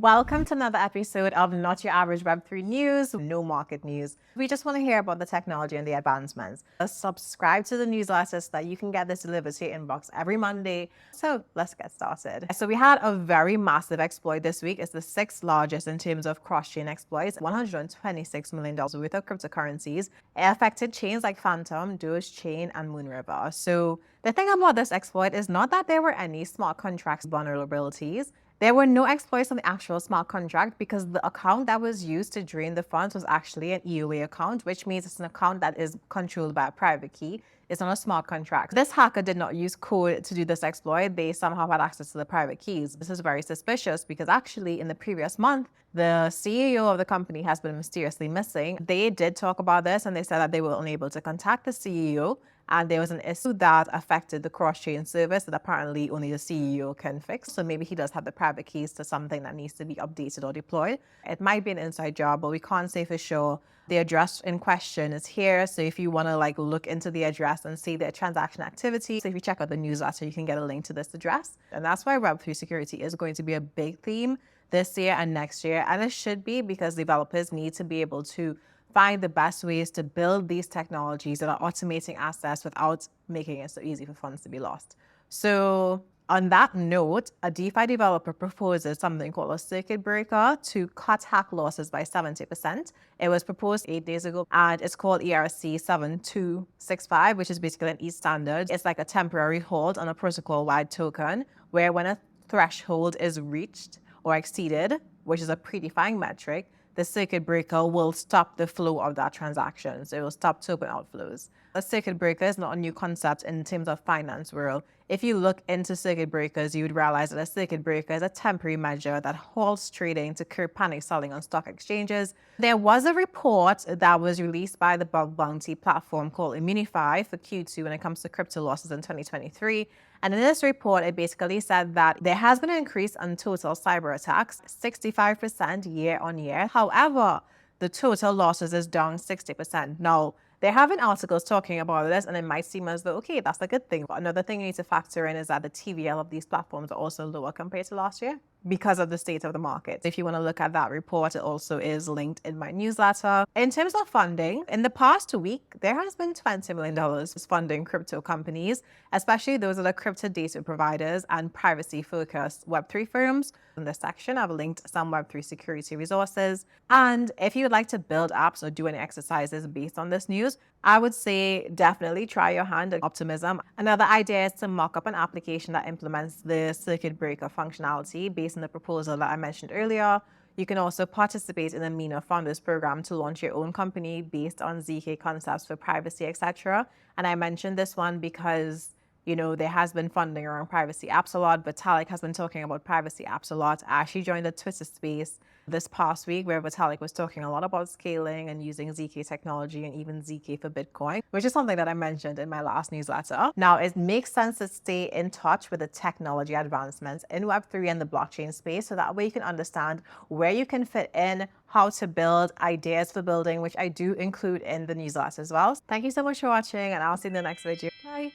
Welcome to another episode of Not Your Average Web3 News, no market news. We just want to hear about the technology and the advancements. Subscribe to the newsletter so that you can get this delivered to your inbox every Monday. So let's get started. So we had a very massive exploit this week. It's the sixth largest in terms of cross-chain exploits, $126 million worth of cryptocurrencies. It affected chains like Phantom, Doge Chain, and Moonriver. So the thing about this exploit is not that there were any smart contracts vulnerabilities. There were no exploits on the actual smart contract because the account that was used to drain the funds was actually an EOA account, which means it's an account that is controlled by a private key. It's not a smart contract. This hacker did not use code to do this exploit. They somehow had access to the private keys. This is very suspicious because actually in the previous month, the CEO of the company has been mysteriously missing. They did talk about this and they said that they were unable to contact the CEO. And there was an issue that affected the cross-chain service that apparently only the CEO can fix. So maybe he does have the private keys to something that needs to be updated or deployed. It might be an inside job, but we can't say for sure. The address in question is here. So if you want to look into the address and see the transaction activity, so if you check out the newsletter, you can get a link to this address. And that's why Web3 security is going to be a big theme this year and next year. And it should be because developers need to be able to find the best ways to build these technologies that are automating assets without making it so easy for funds to be lost. So on that note, a DeFi developer proposes something called a circuit breaker to cut hack losses by 70%. It was proposed 8 days ago and it's called ERC 7265, which is basically an ETH standard. It's like a temporary hold on a protocol-wide token where when a threshold is reached or exceeded, which is a predefined metric, the circuit breaker will stop the flow of that transaction. So it will stop token outflows. A circuit breaker is not a new concept in terms of finance world. If you look into circuit breakers, you would realize that a circuit breaker is a temporary measure that halts trading to curb panic selling on stock exchanges. There was a report that was released by the bug bounty platform called Immunify for Q2 when it comes to crypto losses in 2023. And in this report, it basically said that there has been an increase in total cyber attacks, 65% year on year. However, the total losses is down 60%. Now, there have been articles talking about this, and it might seem as though, okay, that's a good thing. But another thing you need to factor in is that the TVL of these platforms are also lower compared to last year because of the state of the market. If you want to look at that report, it also is linked in my newsletter. In terms of funding, in the past week, there has been $20 million funding crypto companies, especially those that are crypto data providers and privacy-focused Web3 firms. In this section, I've linked some Web3 security resources. And if you would like to build apps or do any exercises based on this news, I would say definitely try your hand at Optimism. Another idea is to mock up an application that implements the circuit breaker functionality based on the proposal that I mentioned earlier. You can also participate in the MENA Founders Program to launch your own company based on ZK concepts for privacy, etc. And I mentioned this one because there has been funding around privacy apps a lot. Vitalik has been talking about privacy apps a lot. I actually joined the Twitter space this past week where Vitalik was talking a lot about scaling and using ZK technology and even ZK for Bitcoin, which is something that I mentioned in my last newsletter. Now, it makes sense to stay in touch with the technology advancements in Web3 and the blockchain space so that way you can understand where you can fit in, how to build, ideas for building, which I do include in the newsletter as well. Thank you so much for watching, and I'll see you in the next video. Bye.